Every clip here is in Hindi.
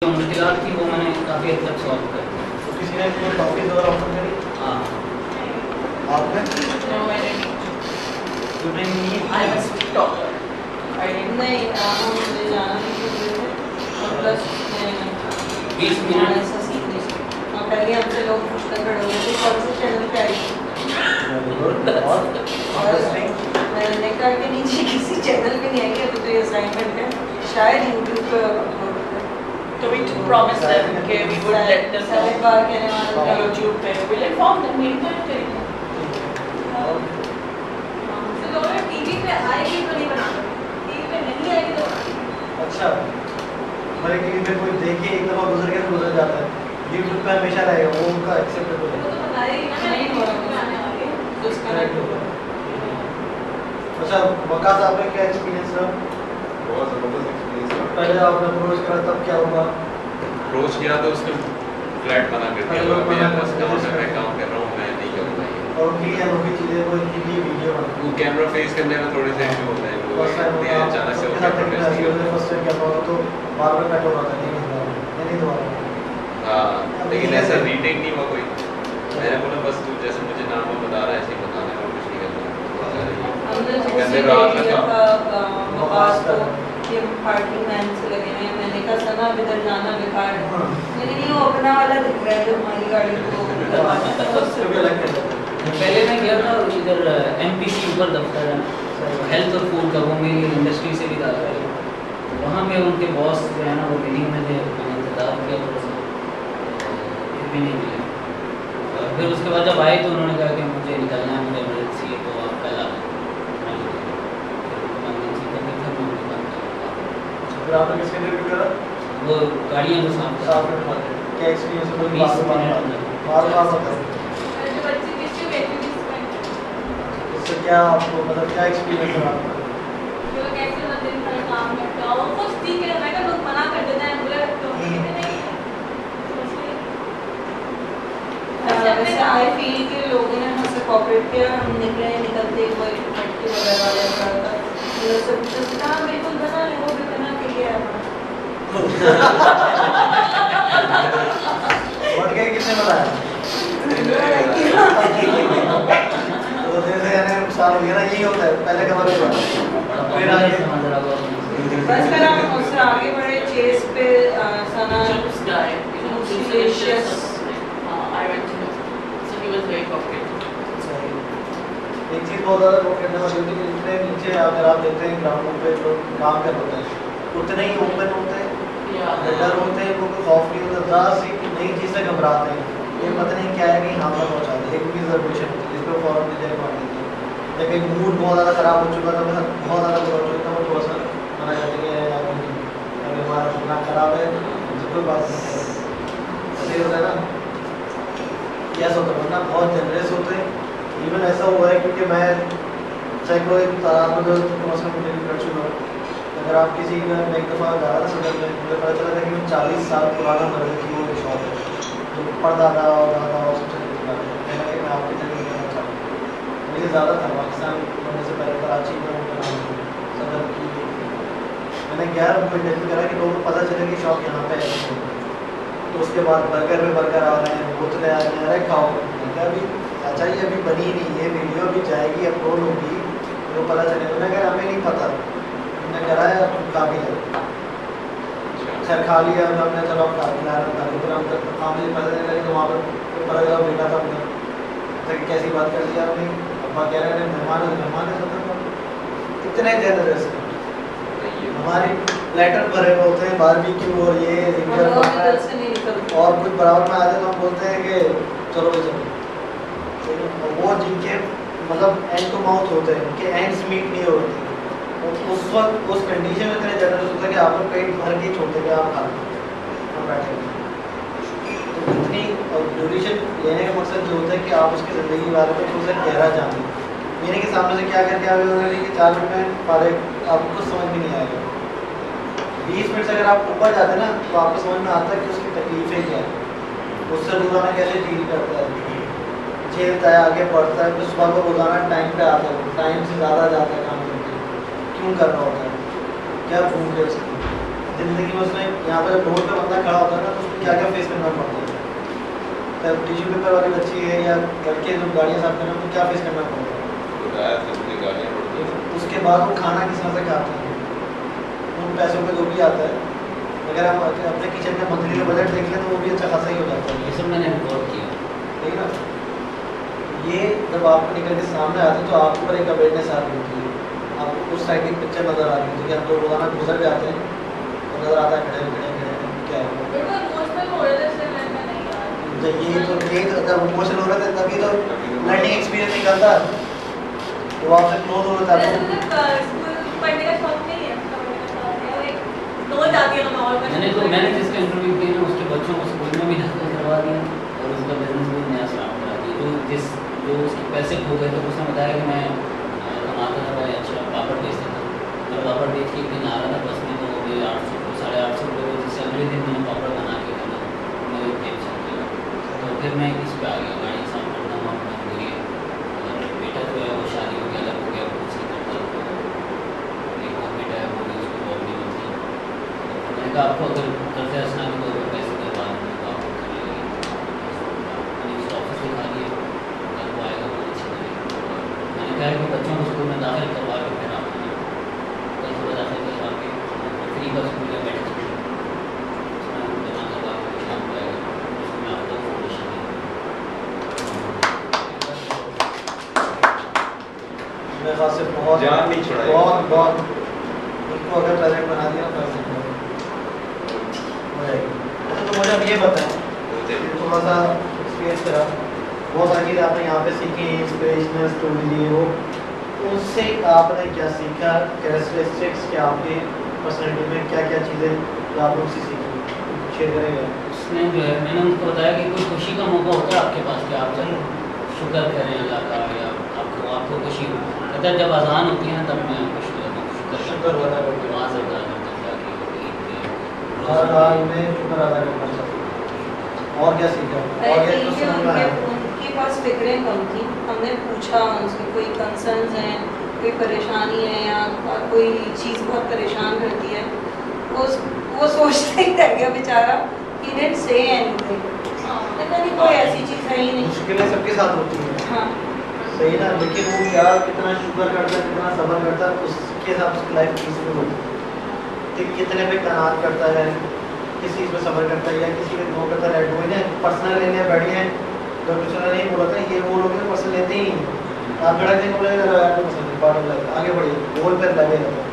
मुश्किलात थी वो मैंने काफ़ी हद तक सॉल्व कर दी। तो किसी ने कोई टॉपिक वगैरह ऑफर करी? हाँ आपने? No, I didn't. You didn't need? I was TikToker. I didn't. नहीं मुझे जाना नहीं चाहिए थे और प्लस 20 मिनट ऐसा सीखने से और पहले हमसे लोग पूछकर खड़े हुए थे कौन से चैनल पे आई और मैंने कहा कि नीचे किसी चैनल पे नहीं आएगी, अभी तो ये असाइनमेंट है, शायद यूट्यूब पे अपलोड करें। So we promised them कि we would let them सारे know बार कहने वाले on थे YouTube पे we'll inform them मेरी तो नहीं करेंगे। हमसे लोग टीवी पे आएगी तो नहीं बना टीवी पे नहीं आएगी तो अच्छा, हमारे टीवी पे कोई देखे एक दफा गुजर के गुजर जाता है, यूट्यूब पे हमेशा रहेगा, वो उनका एक्सेप्टेबल है। नहीं हो रहा डिस्कनेक्ट हो गया। अच्छा, वकास आपका क्या एक्सपीरियंस रहा? बहुत ज़बरदस्त एक्सपीरियंस था। पहले आपने अप्रोच करा तब क्या हुआ? अप्रोच किया तो उसने फ्लैट बना कर दिया, मेरा बस काम है, मैं काम कर रहा हूँ, मैं नहीं करूँगा ये। और उनकी अनोखी चीज़ें वो इनकी भी वीडियो बनाती वो कैमरा फेस करने में थोड़े से इशू होता है, वो देखते हैं अचानक से वो कैमरा फेस नहीं होता। फर्स्ट टाइम क्या हुआ तो बार बार कट हो रहा था, नहीं दोबारा। हाँ, लेकिन ऐसा रीटेक नहीं हुआ कोई। मैंने बोला बस तू जैसे मुझे नाम वो बता रहा है ऐसे ही बताना है और कुछ नहीं करना। हमने गंदे उसी रात एरिया लगा। का मकास को ये पार्टी मैन से लगे हुए हैं, मैंने कहा सना इधर जाना बेकार है, लेकिन ये वो अपना वाला दिख रहा है जो हमारी गाड़ी को उससे भी अलग कर देते हैं। पहले मैं गया था इधर MPC ऊपर दफ्तर है हेल्थ और फूड का, वो मेरी इंडस्ट्री से भी था, वहाँ पे उनके बॉस जो है ना वो मीटिंग में थे, मैंने इंतजार किया थोड़ा सा, फिर भी नहीं मिले। फिर उसके बाद जब आए तो उन्होंने कहा कि मुझे निकलना है, मुझे इमरजेंसी है, तो आप कल आ फिर आपने किसके रिव्यू करा? वो गाड़ियाँ जो साफ साफ में दिखाते हैं। क्या एक्सपीरियंस है? 20 इससे क्या आपको मतलब क्या एक्सपीरियंस है आपका? वैसे आई फील के लोगों ने हमसे कोऑपरेट किया, हम निकलते हुए मटकी वगैरह वाले था ये सब हाँ बिल्कुल बना है, वो भी बना के गया बढ़ गए किसने बताया? तो जैसे यानी नुकसान हो गया ना, यही होता है, पहले खबर हुआ फिर आगे बस फिर हम उससे आगे बढ़े चेस पे सना Chips guy, you know, Delicious. I went to him, so he was very cooperative. एक चीज़ बहुत ज़्यादा वो करने वाली होती है कि जितने नीचे अगर आप देखते हैं ग्राउंड पे जो काम कर होते हैं उतने ही ओपन होते हैं, Yeah. डर होते हैं, उनको कोई खौफ नहीं होता, ज़रा सी नई चीज़ से घबराते हैं, ये पता नहीं क्या है कि यहाँ पर पहुँचा दे, एक भी रिजर्वेशन होती है जिस पर फॉरन डिजाइन मार देती है। लेकिन मूड बहुत ज़्यादा ख़राब हो चुका था, मैं बहुत ज़्यादा बुरा हो चुका था, वो थोड़ा सा मना करते हैं अगर हमारा दिमाग ख़राब है तो कोई बात नहीं है, ऐसे ही होता है ना, यस होता है, वरना बहुत जनरस होते हैं। इवन ऐसा हुआ है क्योंकि मैं चाहे कोई तादाद में जो कम से कम डिलीट कर चुका हूँ, अगर आप किसी में मैं एक दफ़ा जा रहा था सदर में, मुझे पता चला था कि 40 साल पुराना मर्द की वो शॉप है जो परदादा और दादा और सबसे कहना कि मैं आपकी जगह करना चाहूँ। मुझे ज़्यादा था पाकिस्तान होने से पहले कराची में सदर की, मैंने गया उनको इंटरव्यू करा कि लोगों को पता चले कि शॉप यहाँ पे है, तो उसके बाद बर्गर में बर्गर आ रहे हैं, बोतलें आ रही हैं, अरे खाओ। अभी अच्छा ये अभी बनी नहीं है, वीडियो भी जाएगी, अपलोड होगी, तो पता चलेगा। मैंने कहा हमें नहीं पता, हमने कराया काफ़ी है, खैर खा लिया हमने, चलो आप काफ़ी ला रहे फिर हम हाँ मुझे पता चला कि वहाँ पर पता चला बेटा था हमने, अच्छा कैसी बात कर दिया आपने, अब्बा कह रहे हैं मेहमान है सब, इतने जनरस हैं। हमारी प्लेटर भरे हुए होते हैं बारबेक्यू और ये और कुछ बराबर में आ जाए तो हम बोलते हैं कि चलो भाई चलो, वो जिनके मतलब एंड टू माउथ होते हैं, उनके एंड्स मीट नहीं होते, उस वक्त उस कंडीशन में इतने जनरस होता है कि आपको पेट भर के छोड़ते कि आप खा हम बैठे। तो इतनी ड्यूरेशन लेने का मकसद ये होता है कि आप उसकी ज़िंदगी के बारे में थोड़ा सा गहरा जानें, यानी कि सामने से क्या करके आगे उन्होंने कि 4 मिनट में फारिग आपको कुछ समझ में नहीं आएगा। 20 मिनट से अगर आप ऊपर जाते ना तो आपको समझ में आता है कि उसकी तकलीफें क्या है, उससे रोज़ाना कैसे डील करता है, झेलता है, आगे बढ़ता है, फिर सुबह को रोज़ाना टाइम पे आता है, टाइम से ज़्यादा जाता है काम करके, क्यों कर रहा होता है, क्या भूख है उसकी ज़िंदगी में। उसने यहाँ पर रोड पे बंदा खड़ा तब टिश्यू पेपर वाली बच्ची है या घर के जो गाड़ियाँ साफ करना उनको क्या फेस करना पड़ता है? बताया सबने गालियाँ पड़ती हैं। उसके बाद वो खाना किस तरह से खाते हैं, उन पैसों पे जो भी आता है, अगर हम अपने किचन का मंथली का बजट देख लें तो वो भी अच्छा खासा ही हो जाता है। ये सब मैंने रिकॉर्ड किया। ठीक है ना? ये जब आपको निकल के सामने आते हैं तो आपके ऊपर एक अवेयरनेस आ रही होती है, आपको उस साइड की पिक्चर नज़र आ रही होती है कि हम लोग रोजाना गुजर जाते हैं तो नज़र आता है खड़े खड़े क्या है। बिल्कुल इमोशनल हो रहे थे इसलिए मैं नहीं यार। जब ये जब इमोशनल हो रहे थे तभी तो लर्निंग एक्सपीरियंस निकलता है, तो आपसे क्लोज हो रहा वैसे था। मुझे स्कूल पढ़ने का शौक नहीं है, रोज आती है मैं और मैंने जिसका इंटरव्यू किया ना उसके बच्चों को स्कूल में भी दाखिल करवा दिया और उसका बिजनेस भी नया स्टार्ट करा दिया। जो उसके पैसे खो गए थे उसने बताया कि मैं कमाता था भाई, अच्छा पापड़ बेचता था, मैं पापड़ बेच के एक दिन आ रहा था बस में तो मुझे 800 850 रुपये जिससे अगले दिन मैंने पापड़ बना के खाना मेरे जेब से निकला। तो फिर मैं इस पर आ गया, गाड़ी साफ करना हुआ अपना लिए और बेटा जो है वो शादी हो गया, अलग हो गया, कुछ नहीं करता। तो एक और बेटा है वो भी उसको प्रॉब्लम थी। मैंने कहा आपको अगर कर्जा इस्लामी को अगर पैसे करवा दें तो आप कर लीजिए। मैंने उसको ऑफिस में खा लिया, कल वो आएगा वो अच्छी करेगा। मैंने कहा कि बच्चों को स्कूल में दाखिल करवा के फिर आप कल सुबह दाखिल करवा के फ्री का स्कूल में बैठ सकते हैं, उसमें जमा करवा के शाम को आएगा, उसमें आपको फाउंडेशन मेरे ख्याल से बहुत जान नहीं छुड़ाई। बहुत उसको अगर प्रेजेंट बना दिया तो हो जाएगी। अच्छा तो मुझे अब ये बताएं, थोड़ा सा एक्सपीरियंस करा, बहुत सारी चीज़ें आपने यहाँ पे सीखी, इंस्पिरेशनल स्टोरी ली वो, उससे आपने क्या सीखा, कैरेक्टरिस्टिक्स क्या आपके पर्सनैलिटी में क्या क्या चीज़ें जो आपने उससे सीखी, शेयर करेंगे? उसने जो है मैंने उनको बताया कि कोई खुशी का मौका होता है आपके पास कि आप चलो शुक्र करें अल्लाह का या आपको खुशी हो। कहता है जब अजान होती है ना तब मैं खुश हो जाता हूँ, शुक्र अदा करता हूँ। नमाज अदा करता हूँ जाके ईद पे। हर हाल में शुक्र अदा करना चाहिए। और क्या सीखा? और क्या कुछ समझ में आया? उनके पास फिक्रें कम थी। हमने पूछा उनसे कोई कंसर्न्स हैं, कोई परेशानी है या कोई चीज़ बहुत परेशान करती है, वो सोचते ही रह गया बेचारा। He didn't say anything. नहीं कोई ऐसी चीज़ है ही नहीं। मुश्किलें सबके साथ होती हैं, हाँ सही ना, लेकिन वो क्या कितना शुक्र करता है, कितना सब्र करता है, उसके हिसाब से लाइफ पीसफुल होती है। ठीक कितने पे कनात करता है, किस चीज़ पे सब्र करता है या किसी पे वो करता है। वो ना पर्सनल लेने बैठे हैं तो कुछ नहीं बोला था, ये वो लोग पर्सनल लेते ही नहीं। आप खड़ा नहीं बोले तो पसंद पार्ट लगा आगे बढ़िए गोल पर लगे रहता है,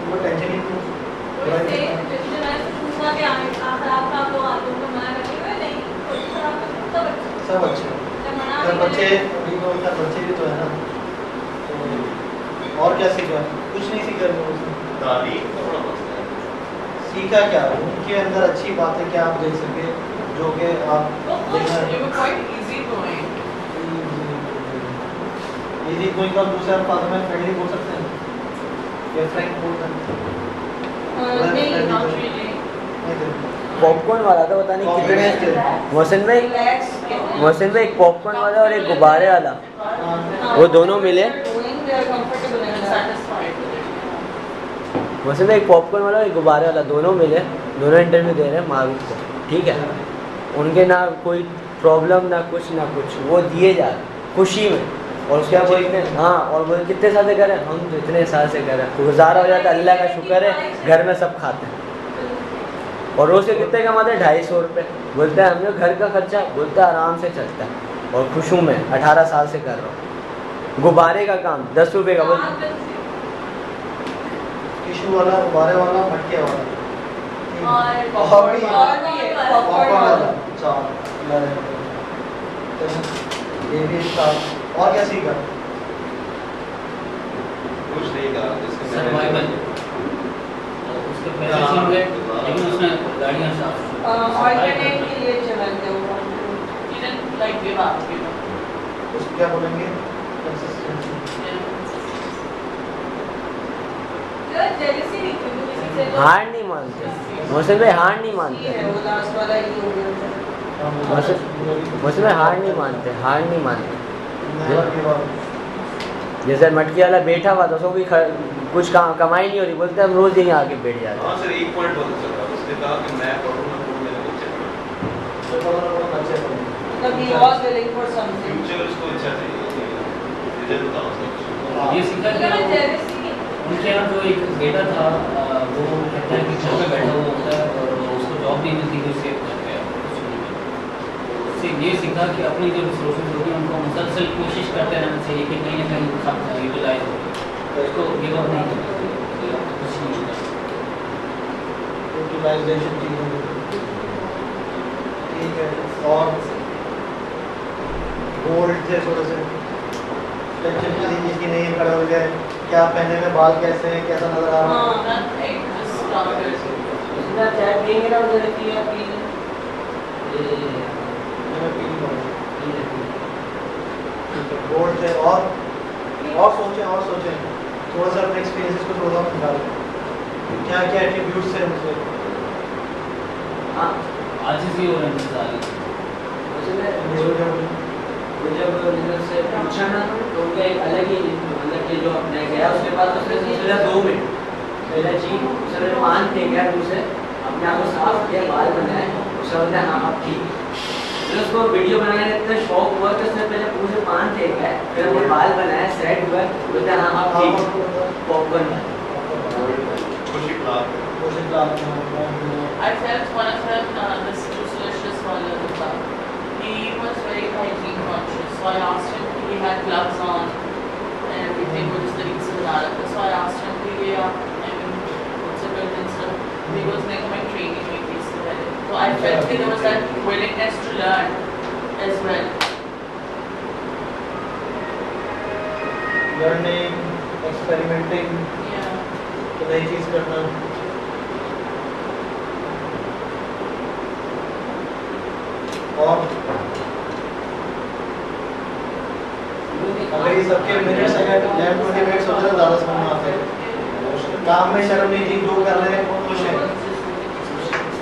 वो टेंशन ही वैसे जैसे मैंने पूछा कि आप लोग आलू को मना करते हुए नहीं, सब अच्छा है। बच्चे अभी तो उनका बच्चे भी तो है ना, तो और क्या सीखा? कुछ नहीं सीखा उसने। तालीम का बड़ा मसला है। सीखा क्या उनके अंदर अच्छी बातें क्या आप देख सके जो कि आप देखना You were quite easy going. यदि कोई का दूसरे अल्फाज में फ्रेंडली बोल सकते हैं या फ्रैंक बोल सकते नहीं Not really. हैं? पॉपकॉर्न वाला था, पता नहीं कितने मोहसिन भाई रिलैक्स एक पॉपकॉर्न वाला और एक गुब्बारे वाला, वो दोनों मिले। Satisfied with it. मोहसिन भाई एक पॉपकॉर्न वाला और एक गुब्बारे वाला दोनों मिले, दोनों इंटरव्यू दे रहे हैं मारूफ को, ठीक है। उनके ना कोई प्रॉब्लम ना कुछ, वो दिए जा रहे खुशी में। और उसके बाद बोलते हैं हाँ, और बोले कितने साल से करें, हम तो इतने साल से करें, तो गुजारा हो जाता है, अल्लाह का शुक्र है, घर में सब खाते हैं। और रोज़ के कितने कमाते हैं? 250 रुपये। बोलते हैं हमने घर का खर्चा, बोलते हैं आराम से चलता है। और खुश हूँ मैं 18 साल से कर रहा हूँ। गुब्बारे का काम 10 रुपये का, बोलते टिश्यू वाला, गुब्बारे वाला, मटके वाला और भी है पॉपकॉर्न वाला, चार ये भी था। और क्या सीखा? कुछ नहीं कहा जिसके मैंने- सर्वाइवल उसके पैसे छीन गए लेकिन उसने गाड़ियाँ साफ ऑल्टरनेट के लिए चलाते हो। He didn't like give up, you know. उसको क्या बोलेंगे? कंसिस्टेंसी। जेलसी नहीं थी किसी से, तो हार नहीं मानते। मोहसिन भाई हार नहीं मानते, है वो लास्ट वाला ही हो गया। मोहसिन भाई हार नहीं मानते। नहीं, जैसे मटकी वाला बैठा हुआ था, उसको भी कुछ कमाई नहीं हो रही, बोलते हम रोज़ यहीं आके बैठ जाते हैं। हाँ सर, एक पॉइंट पता चल रहा है। उसने कहा कि मैं पढ़ूँ ना पढ़ूँ, मेरे बच्चे पढ़ें। तो मतलब he was willing for something. Future उसको अच्छा चाहिए, इधर बताओ सब। ये सीखा कि उनके यहाँ जो एक बेटा था वो कहता है कि घर पे बैठा हुआ होता है और उसको जॉब नहीं मिलती तो सेव करते हैं उससे ये सीखा कि अपनी जो रिसोर्सेज होती हैं उनको मुसलसल कोशिश करते रहना चाहिए कि कहीं ना कहीं यूटिलाइज हो तो उसको गिव अप नहीं करना चाहिए, कुछ नहीं होता। यूटिलाइजेशन चीज़ों ठीक है। और गोल्ड थे थोड़े से टेंशन किसी चीज़ की नहीं है, खड़े हो गए क्या पहने में बाल कैसे हैं, कैसा नजर आ रहा है। हाँ, nothing, just started. इतना चाय पियेंगे ना उधर की या पी मैं पी लूँगा। गोल्ड थे और सोचें थोड़ा सा अपने एक्सपीरियंस को थोड़ा सा निकालें क्या क्या एट्रीब्यूट्स हैं मुझे। हाँ आज ही हो रहे हैं सारे वो जब मैंने उससे पूछा ना तो उनका एक अलग ही मतलब कि जो मैं गया उसके पास उसने सोचा 2 मिनट पहला चीज उसने मान के गया मुझसे अपने आप को साफ किया बाल बनाए उसने बोला हाँ आप ठीक फिर उसको वीडियो बनाने का इतना शौक हुआ कि उसने पहले मुझे मान के गया फिर अपने बाल बनाए सेट हुआ बोलते हाँ आप ठीक पॉपकॉर्न खुशी class I felt one of them, this Delicious one in the club. He was very hygiene conscious, so I asked him. He had gloves on and everything was the reason that. So I asked him, what's it good and stuff. He was like my training with me. So I felt that there was that willingness to learn as well. Learning experimenting Yeah. नई चीज़ करना। और अगर ये सबके मिनट्स अगर 11-20 मिनट्स होते तो ज़्यादा समझ में आते हैं। काम में शर्म नहीं थी, जो कर रहे हैं वो खुश हैं।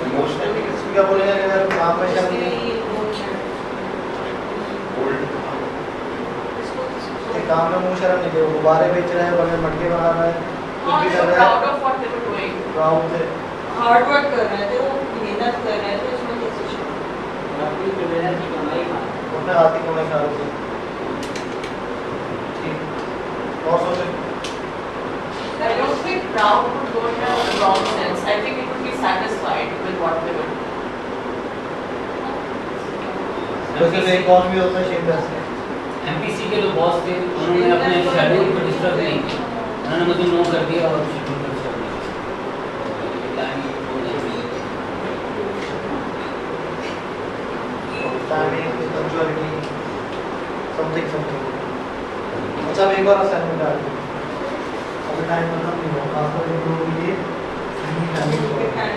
इमोशनली किसी क्या बोलेगा कि अगर काम में शर्म नहीं, काम में मुँह शर्म नहीं थी, वो गुब्बारे बेच रहे हैं, बगैर मटके बना रहे हैं, कुछ भी कर रहे Proud हैं, of what they were doing. Proud थे। हार्ड वर्क कर रहे थे, वो मेहनत कर रहे थे, उसमें कैसे शर्म? अपनी जो मेहनत की कमाई खा अपने हाथ की कमाई खा रहे थे। ठीक और सोचे I don't think proud would go in a wrong sense. I think it would be satisfied with what they were doing. वैसे एक और भी होता है शेमलेस। एमपीसी के जो बॉस थे उन्होंने अपने शेड्यूल को डिस्टर्ब नहीं किया, उन्होंने मुझे नो कर दिया और शेड्यूल को डिस्टर्ब नहीं किया। Timing, punctuality, something. अच्छा अब एक और असाइनमेंट आ गई। अभी टाइम खत्म नहीं हुआ, खासकर इन लोगों के लिए ठीक है।